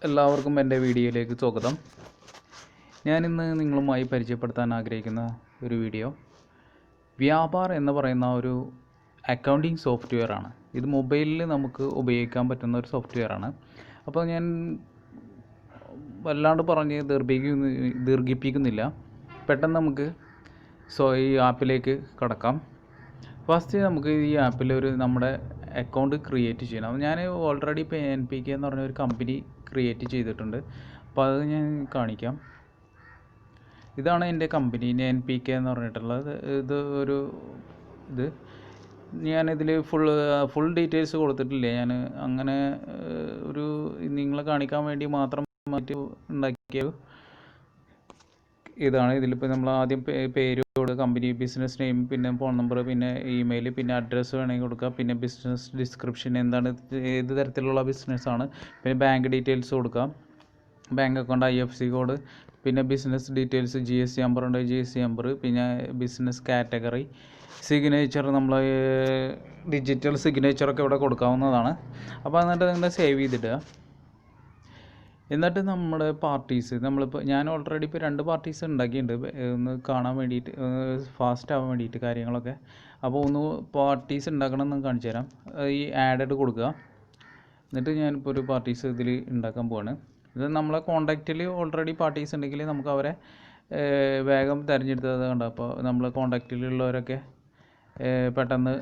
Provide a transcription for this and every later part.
എല്ലാവർക്കും എൻ്റെ വീഡിയോയിലേക്ക് സ്വാഗതം. ഞാനിന്ന് നിങ്ങളുമായി പരിചയപ്പെടുത്താൻ ആഗ്രഹിക്കുന്ന ഒരു വീഡിയോ വ്യാപാർ എന്ന് പറയുന്ന ഒരു അക്കൗണ്ടിങ് സോഫ്റ്റ്വെയർ ആണ്. ഇത് മൊബൈലിൽ നമുക്ക് ഉപയോഗിക്കാൻ പറ്റുന്ന ഒരു സോഫ്റ്റ്വെയർ ആണ്. അപ്പോൾ ഞാൻ വല്ലാണ്ട് പറഞ്ഞ് ദീർഘിപ്പിക്കുന്നില്ല. പെട്ടെന്ന് നമുക്ക് ഈ ആപ്പിലേക്ക് കടക്കാം. ഫസ്റ്റ് നമുക്ക് ഈ ആപ്പിൽ നമ്മുടെ അക്കൗണ്ട് ക്രിയേറ്റ് ചെയ്യണം. ഞാൻ ഓൾറെഡി ഇപ്പോൾ NPK എന്ന് പറഞ്ഞ ഒരു കമ്പനി ക്രിയേറ്റ് ചെയ്തിട്ടുണ്ട്. അപ്പോൾ അത് ഞാൻ കാണിക്കാം. ഇതാണ് എൻ്റെ കമ്പനി NPK എന്ന് പറഞ്ഞിട്ടുള്ളത്. ഇത് ഞാനിതിൽ ഫുൾ ഡീറ്റെയിൽസ് കൊടുത്തിട്ടില്ല. ഞാൻ അങ്ങനെ ഒരു നിങ്ങളെ കാണിക്കാൻ വേണ്ടി മാത്രം ഉണ്ടാക്കിയ ഇതാണ്. ഇതിലിപ്പോൾ നമ്മൾ ആദ്യം പേര് കൊടുക്കുക, കമ്പനി ബിസിനസ് നെയിം, പിന്നെ ഫോൺ നമ്പർ, പിന്നെ ഇമെയിൽ, പിന്നെ അഡ്രസ്സ് വേണമെങ്കിൽ കൊടുക്കുക, പിന്നെ ബിസിനസ് ഡിസ്ക്രിപ്ഷൻ എന്താണ്, ഏത് തരത്തിലുള്ള ബിസിനസ്സാണ്, പിന്നെ ബാങ്ക് ഡീറ്റെയിൽസ് കൊടുക്കാം, ബാങ്ക് അക്കൗണ്ട്, IFSC കോഡ്, പിന്നെ ബിസിനസ് ഡീറ്റെയിൽസ്, GST നമ്പർ ഉണ്ട്, GST നമ്പർ, പിന്നെ ബിസിനസ് കാറ്റഗറി, സിഗ്നേച്ചർ, നമ്മൾ ഡിജിറ്റൽ സിഗ്നേച്ചറൊക്കെ ഇവിടെ കൊടുക്കാവുന്നതാണ്. അപ്പോൾ എന്നിട്ട് നിങ്ങൾ സേവ് ചെയ്തിടുക. എന്നിട്ട് നമ്മുടെ പാർട്ടീസ് ഞാൻ ഓൾറെഡി ഇപ്പോൾ 2 പാർട്ടീസ് ഉണ്ടാക്കിയിട്ടുണ്ട്, ഒന്ന് കാണാൻ വേണ്ടിയിട്ട്, ഫാസ്റ്റ് ആവാൻ വേണ്ടിയിട്ട് കാര്യങ്ങളൊക്കെ. അപ്പോൾ ഒന്ന് പാർട്ടീസ് ഉണ്ടാക്കണമെന്ന് കാണിച്ചു തരാം. ഈ ആഡഡ് കൊടുക്കുക. എന്നിട്ട് ഞാനിപ്പോൾ ഒരു പാർട്ടീസ് ഇതിൽ ഉണ്ടാക്കാൻ പോവാണ്. ഇത് നമ്മളെ കോൺടാക്റ്റിൽ ഓൾറെഡി പാർട്ടീസ് ഉണ്ടെങ്കിൽ നമുക്ക് അവരെ വേഗം തിരഞ്ഞെടുത്തത് കണ്ടോ. അപ്പോൾ നമ്മൾ കോൺടാക്റ്റിലുള്ളവരൊക്കെ പെട്ടെന്ന്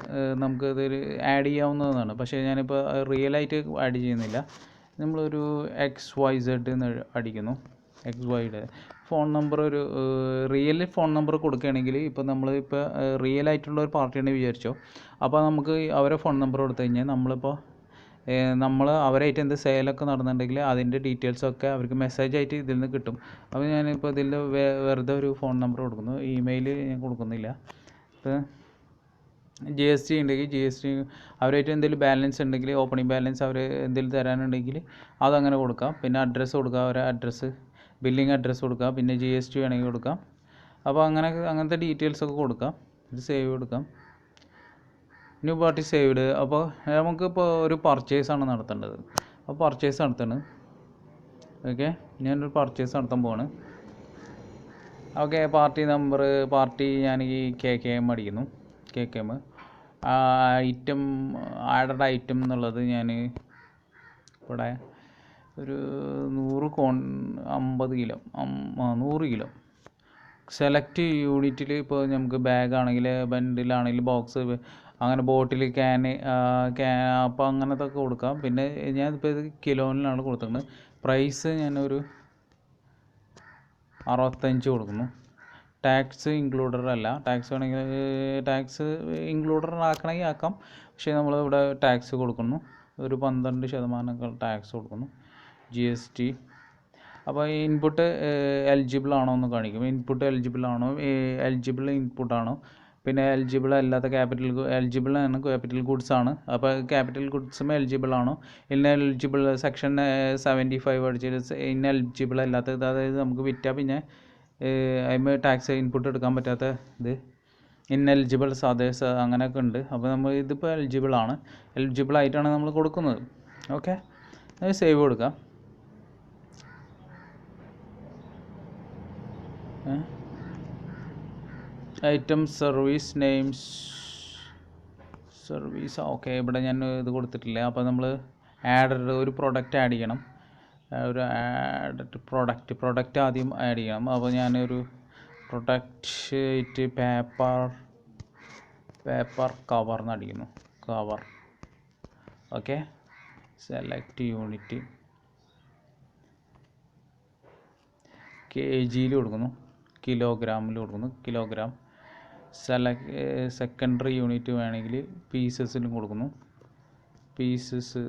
നമുക്ക് ഇതിൽ ആഡ് ചെയ്യാവുന്നതാണ്. പക്ഷേ ഞാനിപ്പോൾ റിയലായിട്ട് ആഡ് ചെയ്യുന്നില്ല. നമ്മളൊരു XYZ എന്ന് അടിക്കുന്നു. XYZ ഫോൺ നമ്പർ, ഒരു റിയൽ ഫോൺ നമ്പർ കൊടുക്കുകയാണെങ്കിൽ ഇപ്പോൾ നമ്മളിപ്പോൾ റിയൽ ആയിട്ടുള്ള ഒരു പാർട്ടിയാണ് വിചാരിച്ചോ. അപ്പോൾ നമുക്ക് അവരെ ഫോൺ നമ്പർ കൊടുത്തു കഴിഞ്ഞാൽ നമ്മൾ അവരായിട്ട് എന്ത് സെയിലൊക്കെ നടന്നിട്ടുണ്ടെങ്കിൽ അതിൻ്റെ ഡീറ്റെയിൽസൊക്കെ അവർക്ക് മെസ്സേജായിട്ട് ഇതിൽ നിന്ന് കിട്ടും. അപ്പോൾ ഞാനിപ്പോൾ ഇതിൽ വെറുതെ ഒരു ഫോൺ നമ്പർ കൊടുക്കുന്നു. ഇമെയിൽ ഞാൻ കൊടുക്കുന്നില്ല. ഇപ്പോൾ GST ഉണ്ടെങ്കിൽ GST, അവരായിട്ട് എന്തെങ്കിലും ബാലൻസ് ഉണ്ടെങ്കിൽ, ഓപ്പണിംഗ് ബാലൻസ് അവർ എന്തെങ്കിലും തരാനുണ്ടെങ്കിൽ അതങ്ങനെ കൊടുക്കാം. പിന്നെ അഡ്രസ്സ് കൊടുക്കുക, അവരെ അഡ്രസ്സ്, ബില്ലിംഗ് അഡ്രസ്സ് കൊടുക്കാം, പിന്നെ GST വേണമെങ്കിൽ കൊടുക്കാം. അപ്പോൾ അങ്ങനത്തെ ഡീറ്റെയിൽസൊക്കെ കൊടുക്കാം. ഇത് സേവ് കൊടുക്കാം. New party saved. അപ്പോൾ നമുക്കിപ്പോൾ ഒരു പർച്ചേസാണ് നടത്തേണ്ടത്. അപ്പോൾ പർച്ചേസ് നടത്തണം. ഓക്കെ, ഞാനൊരു പർച്ചേസ് നടത്താൻ പോവാണ്. ഓക്കെ, പാർട്ടി നമ്പർ, ഞാൻ ഈ KKM അടിക്കുന്നു. KKM ഐറ്റം, ആഡഡ് ഐറ്റം എന്നുള്ളത് ഞാൻ ഇവിടെ ഒരു 50 കിലോ, 100 കിലോ സെലക്ട് യൂണിറ്റിൽ. ഇപ്പോൾ നമുക്ക് ബാഗാണെങ്കിൽ, ബണ്ടിലാണെങ്കിൽ, ബോക്സ്, അങ്ങനെ ബോട്ടിൽ, ക്യാൻ, അപ്പോൾ അങ്ങനത്തെ ഒക്കെ കൊടുക്കാം. പിന്നെ ഞാനിപ്പോൾ ഇത് കിലോയിലാണ് കൊടുത്തിട്ടുണ്ട്. പ്രൈസ് ഞാനൊരു 65 കൊടുക്കുന്നു. ടാക്സ് ഇൻക്ലൂഡഡ് അല്ല. ടാക്സ് വേണമെങ്കിൽ ടാക്സ് ഇൻക്ലൂഡഡ് ആക്കണമെങ്കിൽ ആക്കാം. പക്ഷേ നമ്മളിവിടെ ടാക്സ് കൊടുക്കുന്നു, ഒരു 12% ടാക്സ് കൊടുക്കുന്നു. GST. അപ്പോൾ ഇൻപുട്ട് എലിജിബിൾ ആണോ എന്ന് കാണിക്കും. ഇൻപുട്ട് എലിജിബിൾ ആണോ, എലിജിബിൾ ഇൻപുട്ടാണോ, പിന്നെ എലിജിബിൾ അല്ലാത്ത എലിജിബിൾ ആണ് ക്യാപിറ്റൽ ഗുഡ്സ് ആണ്. അപ്പോൾ ക്യാപിറ്റൽ ഗുഡ്സും എലിജിബിൾ ആണോ, എലിജിബിൾ സെക്ഷൻ 75 അടിച്ചിട്ട് എലിജിബിൾ അല്ലാത്തത്, അതായത് നമുക്ക് വിറ്റാൽ പിന്നെ അതിന് ടാക്സ് ഇൻപുട്ട് എടുക്കാൻ പറ്റാത്ത ഇത്, ഇന്നെലിജിബിൾ സാധേഴ്സ് അങ്ങനെയൊക്കെ ഉണ്ട്. അപ്പോൾ നമ്മൾ ഇതിപ്പോൾ എലിജിബിൾ ആയിട്ടാണ് നമ്മൾ കൊടുക്കുന്നത്. ഓക്കെ, സേവ് കൊടുക്കാം. Item, service, names, service. Okay, ഇവിടെ ഞാൻ ഇത് കൊടുത്തിട്ടില്ല. അപ്പോൾ നമ്മൾ ഒരു പ്രൊഡക്റ്റ് ആഡ് ചെയ്യണം. ഒരു ആഡ് പ്രൊഡക്റ്റ് ആദ്യം ആഡ് ചെയ്യണം. അപ്പോൾ ഞാനൊരു പ്രൊഡക്റ്റ് പേപ്പർ കവർ എന്ന് അടിക്കുന്നു. കവർ. ഓക്കെ, സെലക്ട് യൂണിറ്റ് kgയിൽ കൊടുക്കുന്നു, കിലോഗ്രാമിൽ കൊടുക്കുന്നു. കിലോഗ്രാം. സെക്കൻഡറി യൂണിറ്റ് വേണമെങ്കിൽ പീസസിലും കൊടുക്കുന്നു. പീസസ്,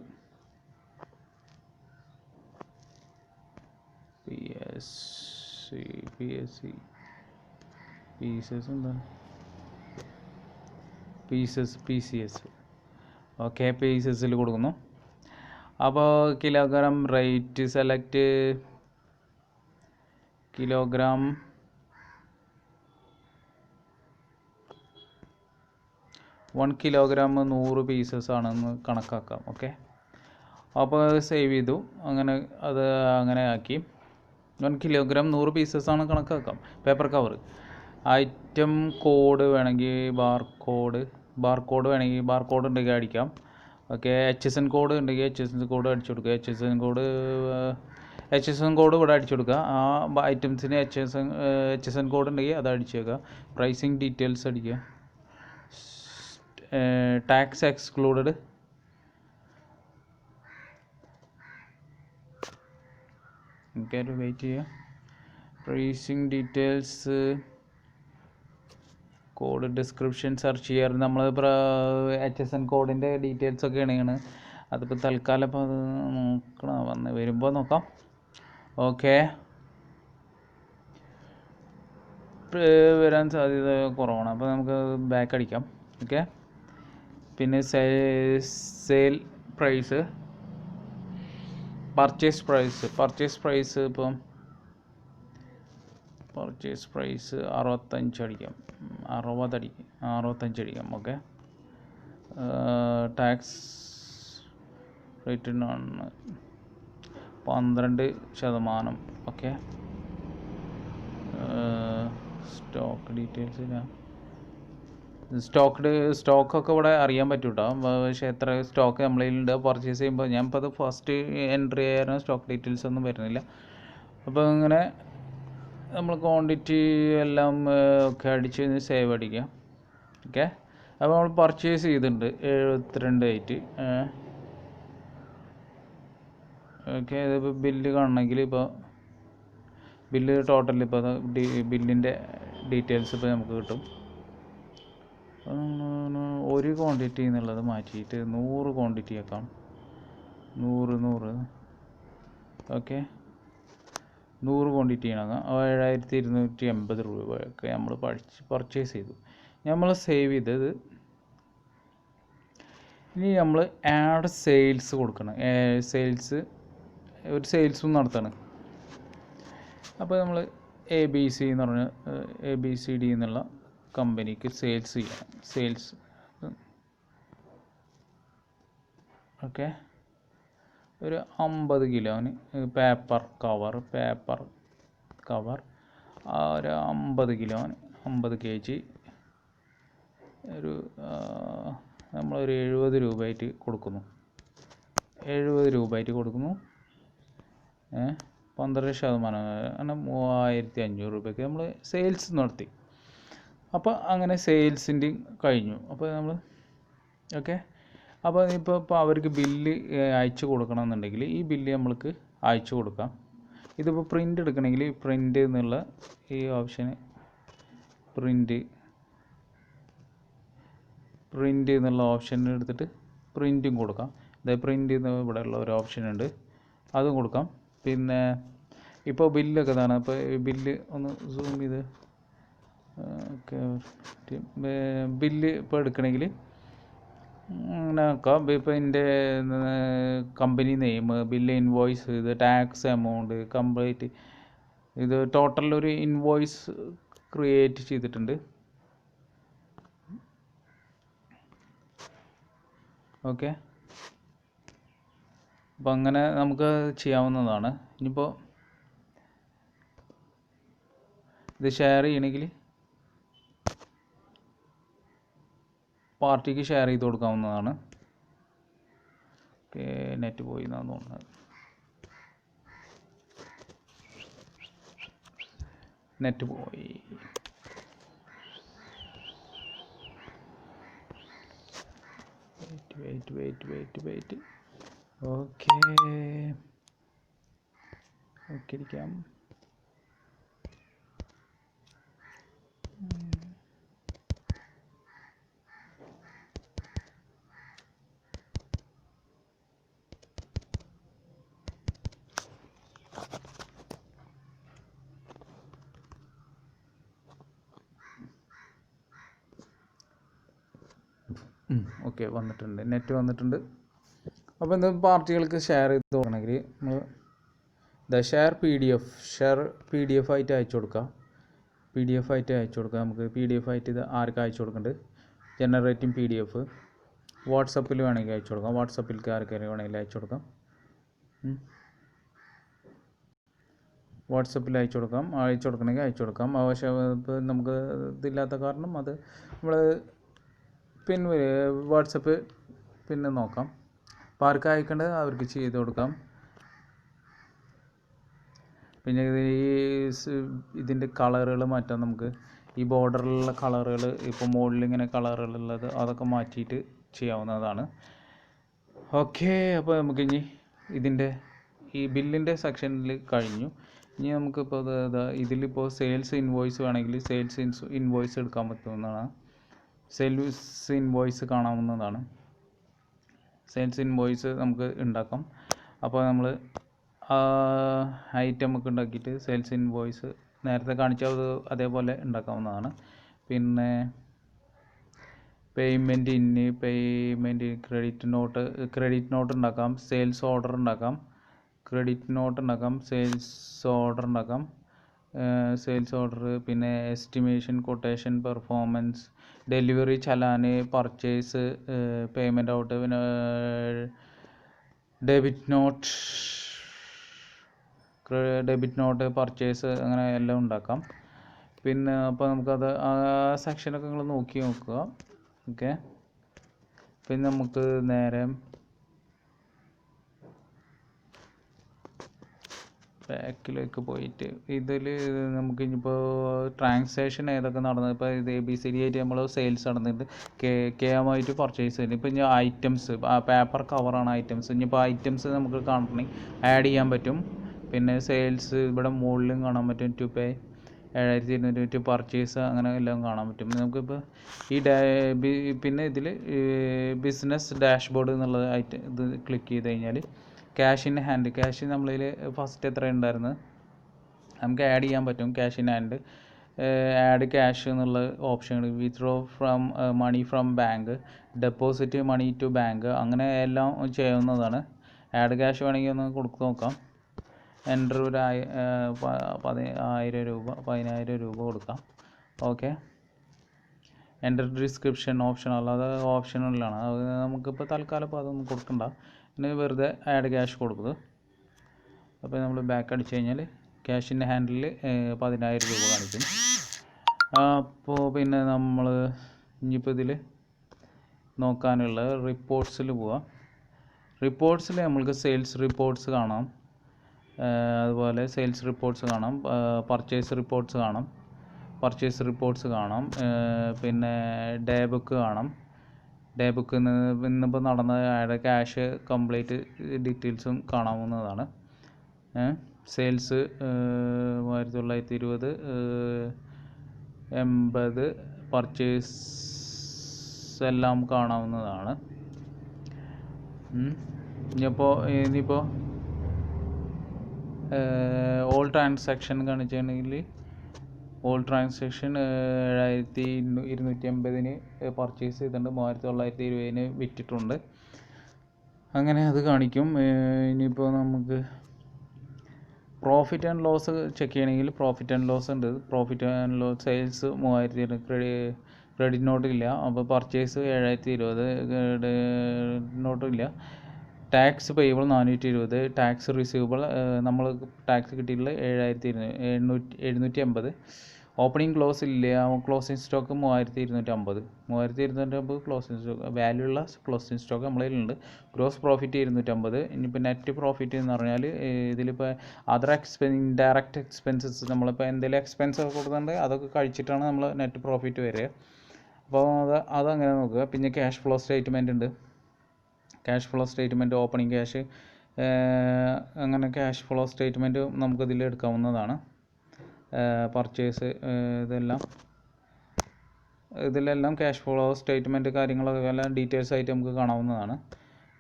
പീസസ് എന്താണ്, PCS. ഓക്കെ, പീസസിൽ കൊടുക്കുന്നു. അപ്പോൾ kilogram rate select kilogram. Kilogram 100 pieces ആണെന്ന് കണക്കാക്കാം. ഓക്കെ, അപ്പോൾ സേവ് ചെയ്തു. അങ്ങനെ അത് അങ്ങനെ ആക്കി. 1 കിലോഗ്രാം 100 പീസസാണ് കണക്കാക്കാം. Paper cover. ഐറ്റം കോഡ് വേണമെങ്കിൽ ബാർ കോഡ് വേണമെങ്കിൽ ബാർ കോഡ് ഉണ്ടെങ്കിൽ അടിക്കാം. ഓക്കെ, HSN കോഡ് ഉണ്ടെങ്കിൽ HSN കോഡ് അടിച്ചു കൊടുക്കുക. HSN കോഡ് ഇവിടെ അടിച്ചു കൊടുക്കുക. ആ ഐറ്റംസിന് HSN കോഡ് ഉണ്ടെങ്കിൽ അത് അടിച്ചേക്കുക. പ്രൈസിങ് ഡീറ്റെയിൽസ് അടിക്കുക. Tax excluded. ഓക്കെ, വെയിറ്റ് ചെയ്യുക. Pricing details, code description search ചെയ്യാറ്. നമ്മൾ HSN കോഡിൻ്റെ ഡീറ്റെയിൽസ് ഒക്കെ ആണെങ്കിലാണ്. അതിപ്പോൾ തൽക്കാലം ഇപ്പോൾ അത് നോക്കണം, വരുമ്പോൾ നോക്കാം. ഓക്കെ, വരാൻ സാധ്യത കുറവാണ്. അപ്പോൾ നമുക്ക് ബാക്ക് അടിക്കാം. ഓക്കെ, പിന്നെ സെയിൽ പ്രൈസ്, പർച്ചേസ് പ്രൈസ് ഇപ്പം പർച്ചേസ് പ്രൈസ് 65 അടിക്കാം, 65 അടിക്കാം. Okay, tax rate 12%. Okay, stock details ഇല്ല. സ്റ്റോക്കൊക്കെ ഇവിടെ അറിയാൻ പറ്റും കേട്ടോ. പക്ഷേ എത്ര സ്റ്റോക്ക് നമ്മളതിലുണ്ട് പർച്ചേസ് ചെയ്യുമ്പോൾ. ഞാനിപ്പോൾ അത് ഫസ്റ്റ് എൻട്രി ചെയ്യാനും സ്റ്റോക്ക് ഡീറ്റെയിൽസ് ഒന്നും വരുന്നില്ല. അപ്പോൾ ഇങ്ങനെ നമ്മൾ ക്വാണ്ടിറ്റി എല്ലാം ഒക്കെ അടിച്ച് സേവ് അടിക്കാം. ഓക്കെ, അപ്പോൾ നമ്മൾ പർച്ചേസ് ചെയ്തിട്ടുണ്ട് 72 ഓക്കെ. ഇതിപ്പോൾ ബില്ല് കാണണമെങ്കിൽ ഇപ്പോൾ ബില്ല് ടോട്ടൽ ഇപ്പോൾ ബില്ലിൻ്റെ ഡീറ്റെയിൽസ് ഇപ്പോൾ നമുക്ക് കിട്ടും. ഒരു ക്വാണ്ടിറ്റി എന്നുള്ളത് മാറ്റിയിട്ട് 100 ക്വാണ്ടിറ്റി ആക്കാം. 100. ഓക്കെ, 100 ക്വാണ്ടിറ്റി ആകാം. 7280 രൂപയൊക്കെ നമ്മൾ പർച്ചേസ് ചെയ്തു. നമ്മൾ സേവ് ചെയ്തത്. ഇനി നമ്മൾ ആഡ് സെയിൽസ് കൊടുക്കണം. ഒരു സെയിൽസും നടത്തണം. അപ്പോൾ നമ്മൾ ABC എന്ന് പറഞ്ഞ ABCD എന്നുള്ള കമ്പനിക്ക് സെയിൽസ് ചെയ്യണം. ഓക്കെ, ഒരു 50 കിലോന് പേപ്പർ കവർ ഒരു 50 കിലോന് 50 kg ഒരു നമ്മളൊരു 70 രൂപയായിട്ട് കൊടുക്കുന്നു. 12% അങ്ങനെ 3500 രൂപയ്ക്ക് നമ്മൾ സെയിൽസ് നടത്തി. അപ്പോൾ അങ്ങനെ സെയിൽസിൻ്റെ കഴിഞ്ഞു. അപ്പോൾ നമ്മൾ ഓക്കെ, അപ്പോൾ ഇപ്പോൾ അവർക്ക് ബില്ല് അയച്ചു കൊടുക്കണമെന്നുണ്ടെങ്കിൽ ഈ ബില്ല് നമ്മൾക്ക് അയച്ചു കൊടുക്കാം. ഇതിപ്പോൾ പ്രിൻ്റ് എടുക്കണമെങ്കിൽ പ്രിൻ്റ് എന്നുള്ള ഈ ഓപ്ഷന് പ്രിൻ്റ് എന്നുള്ള ഓപ്ഷൻ എടുത്തിട്ട് പ്രിൻറ്റും കൊടുക്കാം. അതായത് പ്രിൻ്റ് ഇവിടെയുള്ള ഒരു ഓപ്ഷൻ ഉണ്ട്, അതും കൊടുക്കാം. പിന്നെ ഇപ്പോൾ ബില്ലൊക്കെ ഇതാണ്. അപ്പോൾ ബില്ല് ഒന്ന് സൂം ചെയ്ത് ഓക്കെ, ബില്ല് ഇപ്പോൾ എടുക്കണമെങ്കിൽ അങ്ങനെ നോക്കാം. ഇപ്പോൾ എൻ്റെ കമ്പനി നെയിം, ബില്ല്, ഇൻവോയ്സ്, ഇത് ടാക്സ് എമൗണ്ട് കംപ്ലീറ്റ്, ഇത് ടോട്ടൽ ഒരു ഇൻവോയ്സ് ക്രിയേറ്റ് ചെയ്തിട്ടുണ്ട്. ഓക്കെ, അപ്പോൾ അങ്ങനെ നമുക്ക് ചെയ്യാവുന്നതാണ്. ഇനിയിപ്പോൾ ഇത് ഷെയർ ചെയ്യണമെങ്കിൽ പാർട്ടിക്ക് ഷെയർ ചെയ്ത് കൊടുക്കാവുന്നതാണ്. ഓക്കെ, നെറ്റ് പോയി എന്നാണ് തോന്നുന്നത്. നെറ്റ് പോയി. വെയിറ്റ്. ഓക്കെ ഇരിക്കാം. ഓക്കെ, വന്നിട്ടുണ്ട്, നെറ്റ് വന്നിട്ടുണ്ട്. അപ്പോൾ എന്താ പാർട്ടികൾക്ക് ഷെയർ ചെയ്ത് തുടങ്ങണമെങ്കിൽ നമ്മൾ ഷെയർ PDF ആയിട്ട് അയച്ചു കൊടുക്കുക. നമുക്ക് PDF ആയിട്ട് ഇത് ആർക്ക് അയച്ചു കൊടുക്കുന്നുണ്ട്? Generating PDF. വാട്സപ്പിൽ വേണമെങ്കിൽ അയച്ചു കൊടുക്കാം. വാട്സപ്പിലേക്ക് ആർക്കെങ്കിലും വേണമെങ്കിൽ അയച്ചു കൊടുക്കാം. വാട്സപ്പിൽ അയച്ചു കൊടുക്കണമെങ്കിൽ അയച്ചു കൊടുക്കാം. പക്ഷേ ഇപ്പോൾ നമുക്ക് ഇതില്ലാത്ത കാരണം അത് നമ്മൾ പിന്നെ വാട്സപ്പ് പിന്നെ നോക്കാം. അപ്പോൾ ആർക്ക് അയക്കേണ്ടത് അവർക്ക് ചെയ്ത് കൊടുക്കാം. പിന്നെ ഇതിൻ്റെ കളറുകൾ മാറ്റാം. നമുക്ക് ഈ ബോർഡറിലുള്ള കളറുകൾ ഇപ്പോൾ മുകളിൽ ഇങ്ങനെ കളറുകളുള്ളത് അതൊക്കെ മാറ്റിയിട്ട് ചെയ്യാവുന്നതാണ്. ഓക്കെ, അപ്പോൾ നമുക്കിനി ഇതിൻ്റെ ഈ ബില്ലിൻ്റെ സെക്ഷനിൽ കഴിഞ്ഞു. ഇനി നമുക്കിപ്പോൾ ഇതിലിപ്പോൾ സെയിൽസ് ഇൻവോയ്സ് വേണമെങ്കിൽ സെയിൽസ് ഇൻവോയ്സ് എടുക്കാൻ പറ്റുന്നതാണ്. സെയിൽസ് ഇൻവോയ്സ് കാണാവുന്നതാണ്. സെയിൽസ് ഇൻവോയ്സ് നമുക്ക് ഉണ്ടാക്കാം. അപ്പോൾ നമ്മൾ ഐറ്റം ഒക്കെ ഉണ്ടാക്കിയിട്ട് സെയിൽസ് ഇൻവോയ്സ് നേരത്തെ കാണിച്ചത് അതേപോലെ ഉണ്ടാക്കാവുന്നതാണ്. പിന്നെ പേയ്മെൻറ്റ് ക്രെഡിറ്റ് നോട്ട് ഉണ്ടാക്കാം, സെയിൽസ് ഓർഡർ ഉണ്ടാക്കാം, സെയിൽസ് ഓർഡർ പിന്നെ estimation, quotation, performance, delivery, challan, purchase, payment out, പിന്നെ ഡെബിറ്റ് നോട്ട്, പർച്ചേസ്, അങ്ങനെ എല്ലാം ഉണ്ടാക്കാം. പിന്നെ അപ്പോൾ നമുക്കത് ആ സെക്ഷനൊക്കെ നിങ്ങൾ നോക്കുക. ഓക്കെ, പിന്നെ നമുക്ക് നേരെ ബാക്കിലേക്ക് പോയിട്ട് ഇതിൽ നമുക്ക് ഇനിയിപ്പോൾ ട്രാൻസാക്ഷൻ ഏതൊക്കെ നടന്നത്, ഇപ്പോൾ ഇത് ABCD ആയിട്ട് നമ്മൾ സെയിൽസ് നടന്നിട്ട് KM പർച്ചേസ് ചെയ്യുന്നത്. ഇപ്പോൾ ഇനി ഐറ്റംസ് പേപ്പർ കവറാണ് ഐറ്റംസ്. ഇനിയിപ്പോൾ ഐറ്റംസ് നമുക്ക് കാണണമെങ്കിൽ ആഡ് ചെയ്യാൻ പറ്റും. പിന്നെ സെയിൽസ് ഇവിടെ മുകളിലും കാണാൻ പറ്റും. ടു പേ 7200, പർച്ചേസ് അങ്ങനെ എല്ലാം കാണാൻ പറ്റും. നമുക്കിപ്പോൾ പിന്നെ ഇതിൽ ബിസിനസ് ഡാഷ്ബോർഡ് എന്നുള്ള ഇത് ക്ലിക്ക് ചെയ്ത് കഴിഞ്ഞാൽ ക്യാഷ് ഇൻ ഹാൻഡ് നമ്മളിൽ ഫസ്റ്റ് എത്ര ഉണ്ടായിരുന്നു നമുക്ക് ആഡ് ചെയ്യാൻ പറ്റും. Cash in hand, add cash എന്നുള്ള option, withdraw from money from bank, deposit money to bank, അങ്ങനെ എല്ലാം ചെയ്യാവുന്നതാണ്. ആഡ് ക്യാഷ് വേണമെങ്കിൽ ഒന്ന് കൊടുത്ത് നോക്കാം. എൻ്റർ ഒരു 1000 രൂപ കൊടുക്കാം. ഓക്കെ, എൻ്റർ ഡിസ്ക്രിപ്ഷൻ ഓപ്ഷണൽ, അത് ഓപ്ഷണലാണ്. അത് നമുക്കിപ്പോൾ തൽക്കാലം ഇപ്പോൾ അതൊന്നും കൊടുക്കണ്ട. പിന്നെ വെറുതെ ആഡ് ക്യാഷ് കൊടുക്കുന്നത്. അപ്പോൾ നമ്മൾ ബാക്ക് അടിച്ചു കഴിഞ്ഞാൽ ക്യാഷ് ഇൻ ഹാൻഡിൽ 10,000 രൂപ കാണിക്കും. അപ്പോൾ പിന്നെ നമ്മൾ ഇനിയിപ്പോൾ ഇതിൽ നോക്കാനുള്ള റിപ്പോർട്ട്സിൽ പോവാം. റിപ്പോർട്ട്സിൽ നമ്മൾക്ക് സെയിൽസ് റിപ്പോർട്ട്സ് കാണാം, അതുപോലെ സെയിൽസ് റിപ്പോർട്ട്സ് കാണാം, പർച്ചേസ് റിപ്പോർട്ട്സ് കാണാം, പിന്നെ ഡേ ബുക്ക് കാണാം. ഡേ ബുക്ക് ഇന്നിപ്പോൾ നടന്ന ക്യാഷ് കംപ്ലീറ്റ് ഡീറ്റെയിൽസും കാണാവുന്നതാണ്. സെയിൽസ് 1920, 80, പർച്ചേസ് എല്ലാം കാണാവുന്നതാണ്. ഇനിയിപ്പോൾ ഓൾ ട്രാൻസാക്ഷൻ കാണിച്ചിട്ടുണ്ടെങ്കിൽ ഓൾ ട്രാൻസാക്ഷൻ 7280 പർച്ചേസ് ചെയ്തിട്ടുണ്ട്, 3920 വിറ്റിട്ടുണ്ട്. അങ്ങനെ അത് കാണിക്കും. ഇനിയിപ്പോൾ നമുക്ക് പ്രോഫിറ്റ് ആൻഡ് ലോസ് ചെക്ക് ചെയ്യണമെങ്കിൽ പ്രോഫിറ്റ് ആൻഡ് ലോസ് ഉണ്ട്. സെയിൽസ് 3000, ക്രെഡിറ്റ് നോട്ടില്ല. അപ്പോൾ പർച്ചേസ് 7020, നോട്ടില്ല. ടാക്സ് പേയബിൾ 420, ടാക്സ് റിസീവബിൾ നമ്മൾ ടാക്സ് കിട്ടിയിട്ടുള്ളത് 780. ഓപ്പണിംഗ് ക്ലോസ് ഇല്ല. Closing stock 3250 closing stock value ഉള്ള ക്ലോസിംഗ് സ്റ്റോക്ക് നമ്മളതിലുണ്ട്. Gross profit 250. ഇനിയിപ്പോൾ നെറ്റ് പ്രോഫിറ്റ് എന്ന് പറഞ്ഞാൽ ഇതിലിപ്പോൾ അതർ ഇൻഡയറക്റ്റ് എക്സ്പെൻസസ്, നമ്മളിപ്പോൾ എന്തെങ്കിലും എക്സ്പെൻസ് ഒക്കെ കൊടുക്കുന്നുണ്ട് അതൊക്കെ കഴിച്ചിട്ടാണ് നമ്മൾ നെറ്റ് പ്രോഫിറ്റ് വരിക. അപ്പോൾ അതങ്ങനെ നോക്കുക. പിന്നെ ക്യാഷ് ഫ്ലോ സ്റ്റേറ്റ്മെൻറ്റ് ഉണ്ട്. Cash flow statement, opening cash, അങ്ങനെ ക്യാഷ് ഫ്ലോ സ്റ്റേറ്റ്മെൻറ്റ് നമുക്കിതിൽ എടുക്കാവുന്നതാണ്. പർച്ചേസ്, ഇതിലെല്ലാം ക്യാഷ് ഫ്ലോ സ്റ്റേറ്റ്മെൻറ്റ് കാര്യങ്ങളൊക്കെ എല്ലാം ഡീറ്റെയിൽസ് ആയിട്ട് നമുക്ക് കാണാവുന്നതാണ്.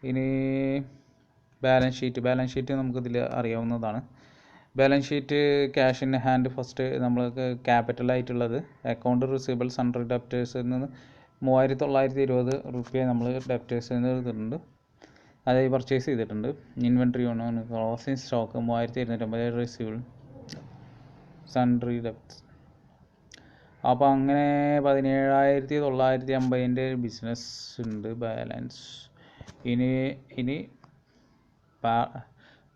ഇനി ബാലൻസ് ഷീറ്റ് നമുക്കിതിൽ അറിയാവുന്നതാണ്. Balance sheet cash in hand first നമ്മൾക്ക് ക്യാപിറ്റലായിട്ടുള്ളത് അക്കൗണ്ട് റിസീവബിൾ സൺഡ്രി ഡെപ്റ്റേഴ്സിൽ നിന്ന് 3920 റുപ്യ നമ്മൾ ഡെപ്റ്റേഴ്സിൽ നിന്ന് എടുത്തിട്ടുണ്ട്, അതായത് പർച്ചേസ് ചെയ്തിട്ടുണ്ട്. Inventory closing stock 3250 receivable sundry debts. അപ്പോൾ അങ്ങനെ 17,950 ബിസിനസ് ഉണ്ട് ബാലൻസ്. ഇനി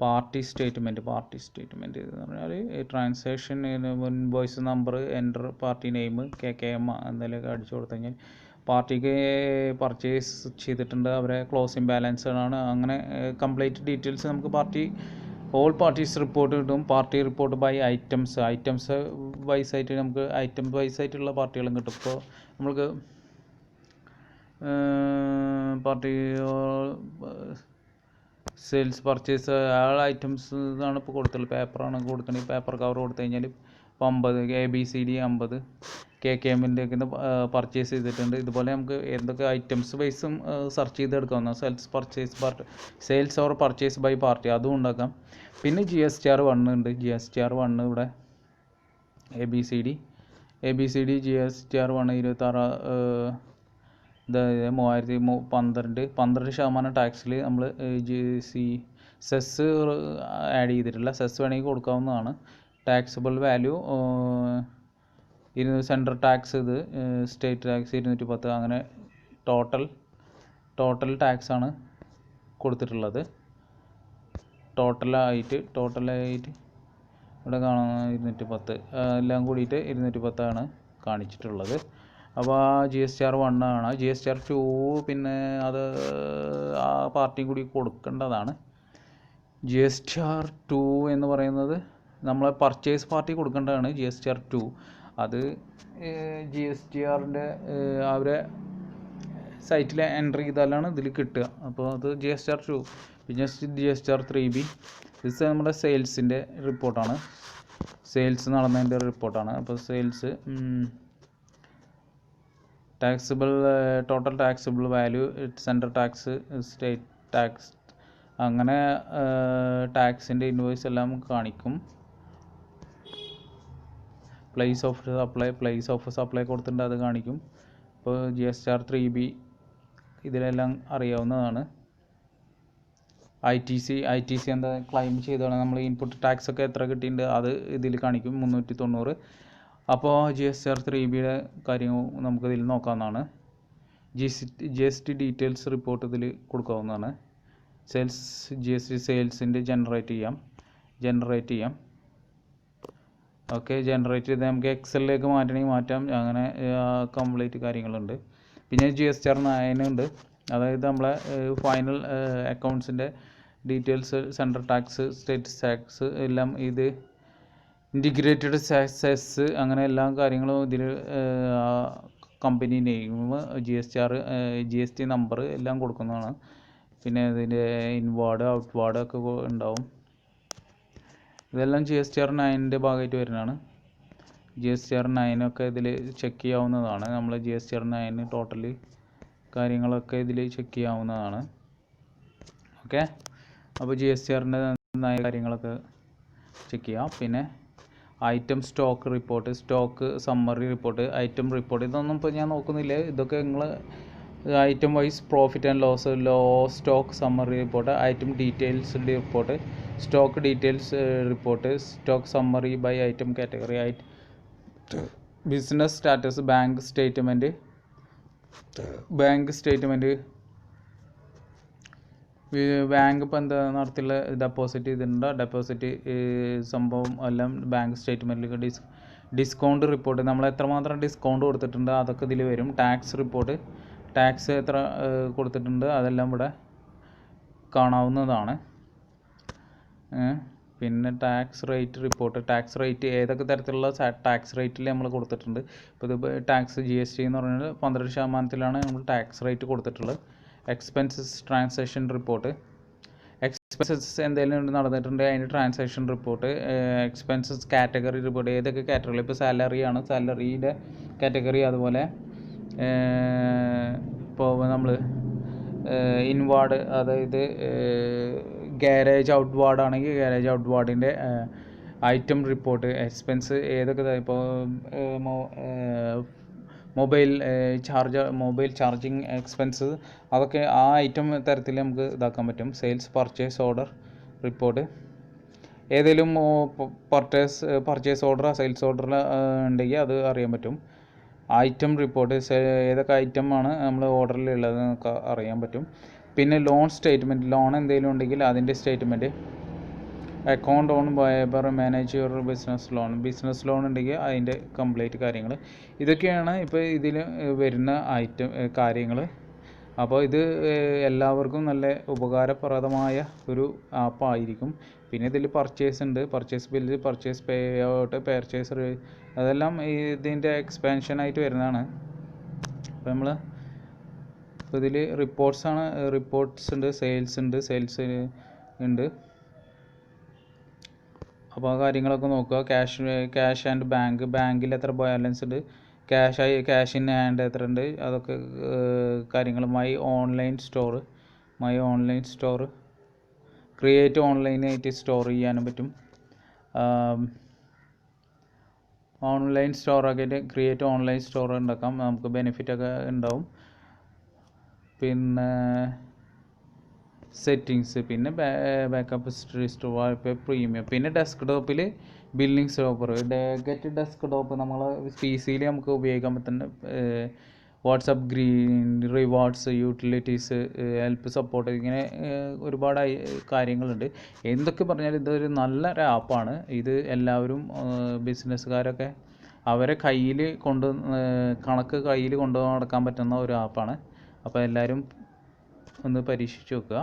പാർട്ടി സ്റ്റേറ്റ്മെൻറ്റ് എന്ന് പറഞ്ഞാൽ transaction invoice number enter party name KKM എന്തെങ്കിലുമൊക്കെ അടിച്ചു കൊടുത്തു കഴിഞ്ഞാൽ പാർട്ടിക്ക് പർച്ചേസ് ചെയ്തിട്ടുണ്ട്, അവരെ ക്ലോസിംഗ് ബാലൻസ് ആണ്, അങ്ങനെ കംപ്ലീറ്റ് ഡീറ്റെയിൽസ് നമുക്ക് ഓൾ പാർട്ടീസ് റിപ്പോർട്ട് കിട്ടും. Party report by items wise ആയിട്ട് നമുക്ക് ഐറ്റം വൈസ് ആയിട്ടുള്ള പാർട്ടികളും കിട്ടും. ഇപ്പോൾ നമുക്ക് പാർട്ടി സെയിൽസ് പർച്ചേസ് ഐറ്റംസ് ആണ് ഇപ്പോൾ കൊടുത്തുള്ളത്. പേപ്പറാണ് കൊടുത്തിട്ടുണ്ടെങ്കിൽ പേപ്പർ കവർ കൊടുത്തു കഴിഞ്ഞാൽ ഇപ്പോൾ 50 ABCD 50 KKMൻ്റെ ഒക്കെ പർച്ചേസ് ചെയ്തിട്ടുണ്ട്. ഇതുപോലെ നമുക്ക് എന്തൊക്കെ ഐറ്റംസ് വൈസും സെർച്ച് ചെയ്തെടുക്കാവുന്ന sales or purchase by party അതും ഉണ്ടാക്കാം. പിന്നെ GSTR 1 ഉണ്ട്. GSTR 1 ഇവിടെ ABCD GSTR 1 26 12% ടാക്സിൽ നമ്മൾ സെസ് ആഡ് ചെയ്തിട്ടില്ല. സെസ് വേണമെങ്കിൽ കൊടുക്കാവുന്നതാണ്. ടാക്സബിൾ വാല്യൂ സെൻട്രൽ ടാക്സ് ഇത് സ്റ്റേറ്റ് ടാക്സ് 210 അങ്ങനെ ടോട്ടൽ ടാക്സാണ് കൊടുത്തിട്ടുള്ളത്. ടോട്ടലായിട്ട് ഇവിടെ കാണുന്ന 210 എല്ലാം കൂടിയിട്ട് 210 ആണ് കാണിച്ചിട്ടുള്ളത്. അപ്പോൾ GSTR 1 ആണ്. GSTR 2 പിന്നെ അത് ആ പാർട്ടിയും കൂടി കൊടുക്കേണ്ടതാണ്. GSTR 2 എന്ന് പറയുന്നത് നമ്മളെ പർച്ചേസ് പാർട്ടി കൊടുക്കേണ്ടതാണ്. GSTR 2 അത് GSTRൻ്റെ അവരെ സൈറ്റിൽ എൻ്റർ ചെയ്താലാണ് ഇതിൽ കിട്ടുക. അപ്പോൾ അത് GSTR 2. പിന്നെ GSTR 3B ഇത് നമ്മുടെ സെയിൽസിൻ്റെ റിപ്പോർട്ടാണ്. സെയിൽസ് നടന്നതിൻ്റെ റിപ്പോർട്ടാണ്. അപ്പോൾ sales total taxable value central tax state tax അങ്ങനെ ടാക്സിൻ്റെ ഇൻവോയ്സ് എല്ലാം കാണിക്കും. പ്ലേസ് ഓഫ് സപ്ലൈ കൊടുത്തിട്ടുണ്ട്, അത് കാണിക്കും. ഇപ്പോൾ GSTR 3B ഇതിലെല്ലാം അറിയാവുന്നതാണ്. ITC എന്താ ക്ലെയിം ചെയ്തതാണ് നമ്മൾ ഇൻപുട്ട് ടാക്സ് ഒക്കെ എത്ര കിട്ടിയിട്ടുണ്ട് അത് ഇതിൽ കാണിക്കും 390. അപ്പോൾ GSTR 3Bയുടെ കാര്യങ്ങൾ നമുക്കിതിൽ നോക്കാവുന്നതാണ്. GST ഡീറ്റെയിൽസ് റിപ്പോർട്ട് ഇതിൽ കൊടുക്കാവുന്നതാണ്. GST സെയിൽസിൻ്റെ ജനറേറ്റ് ചെയ്യാം. ഓക്കെ, ജനറേറ്റ് ചെയ്ത് നമുക്ക് എക്സലിലേക്ക് മാറ്റണമെങ്കിൽ മാറ്റാം. അങ്ങനെ കംപ്ലീറ്റ് കാര്യങ്ങളുണ്ട്. പിന്നെ GSTR 9 ഉണ്ട്. അതായത് നമ്മളെ ഫൈനൽ അക്കൗണ്ട്സിൻ്റെ details central tax state tax എല്ലാം ഇത് ഇൻറ്റിഗ്രേറ്റഡ് സെസ് അങ്ങനെ എല്ലാ കാര്യങ്ങളും ഇതിൽ കമ്പനി നെയിം GST നമ്പർ എല്ലാം കൊടുക്കുന്നതാണ്. പിന്നെ ഇതിൻ്റെ ഇൻവാർഡ് ഔട്ട്വാർഡ് ഒക്കെ ഉണ്ടാവും. ഇതെല്ലാം GSTR 9ൻ്റെ ഭാഗമായിട്ട് വരുന്നതാണ്. GSTR 9 ഒക്കെ ഇതിൽ ചെക്ക് ചെയ്യാവുന്നതാണ്. നമ്മൾ GSTR 9 ടോട്ടൽ കാര്യങ്ങളൊക്കെ ഇതിൽ ചെക്ക് ചെയ്യാവുന്നതാണ്. ഓക്കെ, അപ്പോൾ GSTRൻ്റെ കാര്യങ്ങളൊക്കെ ചെക്ക് ചെയ്യാം. പിന്നെ item stock report, stock summary report, item report ഇതൊന്നും ഇപ്പോൾ ഞാൻ നോക്കുന്നില്ല. ഇതൊക്കെ നിങ്ങൾ item wise profit and loss, stock summary report, item details report, stock details report, stock summary by item category, business status, bank statement bank ഇപ്പോൾ എന്താ നടത്തിയുള്ള deposit ചെയ്തിട്ടുണ്ടോ, deposit സംഭവം എല്ലാം ബാങ്ക് സ്റ്റേറ്റ്മെൻറ്റിൽ ഡിസ്കൗണ്ട് റിപ്പോർട്ട് നമ്മൾ എത്രമാത്രം ഡിസ്കൗണ്ട് കൊടുത്തിട്ടുണ്ട് അതൊക്കെ ഇതിൽ വരും. ടാക്സ് റിപ്പോർട്ട്, ടാക്സ് എത്ര കൊടുത്തിട്ടുണ്ട് അതെല്ലാം ഇവിടെ കാണാവുന്നതാണ്. പിന്നെ tax rate report, tax rate ഏതൊക്കെ തരത്തിലുള്ള ടാക്സ് റേറ്റിൽ നമ്മൾ കൊടുത്തിട്ടുണ്ട്. ഇപ്പോൾ ഇത് ടാക്സ് GST എന്ന് പറഞ്ഞാൽ 12% നമ്മൾ ടാക്സ് റേറ്റ് കൊടുത്തിട്ടുള്ളത്. എക്സ്പെൻസസ് ട്രാൻസാക്ഷൻ റിപ്പോർട്ട്, എക്സ്പെൻസസ് എന്തെങ്കിലും നടന്നിട്ടുണ്ട് അതിൻ്റെ transaction report, expenses category report ഏതൊക്കെ കാറ്റഗറി, ഇപ്പോൾ സാലറിയാണ് സാലറിയുടെ കാറ്റഗറി, അതുപോലെ ഇപ്പോൾ നമ്മൾ ഇൻവാർഡ് അതായത് ഗാരേജ് ഔട്ട്വാർഡ് ആണെങ്കിൽ ഗാരേജ് ഔട്ട്വാർഡിൻ്റെ ഐറ്റം റിപ്പോർട്ട്, എക്സ്പെൻസ് ഏതൊക്കെ ഇപ്പോൾ മൊബൈൽ ചാർജിങ് എക്സ്പെൻസ് അതൊക്കെ ആ ഐറ്റം തരത്തിൽ നമുക്ക് ഇതാക്കാൻ പറ്റും. സെയിൽസ് പർച്ചേസ് ഓർഡർ റിപ്പോർട്ട്, ഏതെങ്കിലും പർച്ചേസ് ഓർഡർ സെയിൽസ് ഓർഡർ ഉണ്ടെങ്കിൽ അത് അറിയാൻ പറ്റും. ഐറ്റം റിപ്പോർട്ട് ഏതൊക്കെ ഐറ്റമാണ് നമ്മൾ ഓർഡറിലുള്ളത് നമുക്ക് അറിയാൻ പറ്റും. പിന്നെ ലോൺ സ്റ്റേറ്റ്മെൻറ്റ്, ലോൺ എന്തെങ്കിലും ഉണ്ടെങ്കിൽ അതിൻ്റെ statement, account on Viber manage your business loan ഉണ്ടെങ്കിൽ അതിൻ്റെ കംപ്ലീറ്റ് കാര്യങ്ങൾ ഇതൊക്കെയാണ് ഇപ്പോൾ ഇതിൽ വരുന്ന കാര്യങ്ങൾ. അപ്പോൾ ഇത് എല്ലാവർക്കും നല്ല ഉപകാരപ്രദമായ ഒരു ആപ്പായിരിക്കും. പിന്നെ ഇതിൽ പർച്ചേസ് ഉണ്ട്, purchase bill, purchase pay out, purchase അതെല്ലാം ഇതിൻ്റെ എക്സ്പാൻഷനായിട്ട് വരുന്നതാണ്. അപ്പോൾ നമ്മൾ ഇപ്പോൾ ഇതിൽ റിപ്പോർട്ട്സ് ഉണ്ട്, സെയിൽസ് ഉണ്ട്. അപ്പോൾ ആ കാര്യങ്ങളൊക്കെ നോക്കുക. ക്യാഷ് ആൻഡ് ബാങ്കിൽ എത്ര ബാലൻസ് ഉണ്ട്, ക്യാഷ് ഇൻ ഹാൻഡ് എത്ര ഉണ്ട്, അതൊക്കെ കാര്യങ്ങൾ. മൈ ഓൺലൈൻ സ്റ്റോർ ക്രിയേറ്റ് ഓൺലൈനായിട്ട് സ്റ്റോർ ചെയ്യാനും പറ്റും. ഓൺലൈൻ സ്റ്റോറൊക്കെ ക്രിയേറ്റ് ഓൺലൈൻ സ്റ്റോർ ഉണ്ടാക്കാം, നമുക്ക് ബെനിഫിറ്റൊക്കെ ഉണ്ടാവും. പിന്നെ സെറ്റിങ്സ്, പിന്നെ ബാക്കപ്പ് ഹിസ്റ്ററി, പ്രീമിയം, പിന്നെ ഡെസ്ക്ടോപ്പിൽ ബില്ലിംഗ് സോഫ്റ്റ്വെയർ ഗെറ്റ് ഡെസ്ക്ടോപ്പ് നമ്മൾ PC-യിൽ നമുക്ക് ഉപയോഗിക്കാൻ പറ്റുന്ന WhatsApp rewards, utilities, help support, ഇങ്ങനെ ഒരുപാട് കാര്യങ്ങളുണ്ട്. എന്തൊക്കെ പറഞ്ഞാലും ഇതൊരു നല്ലൊരു ആപ്പാണ്. ഇത് എല്ലാവരും ബിസിനസ്സുകാരൊക്കെ അവരെ കണക്ക് കയ്യിൽ കൊണ്ടു നടക്കാൻ പറ്റുന്ന ഒരു ആപ്പാണ്. അപ്പോൾ എല്ലാവരും ഒന്ന് പരീക്ഷിച്ച് നോക്കുക.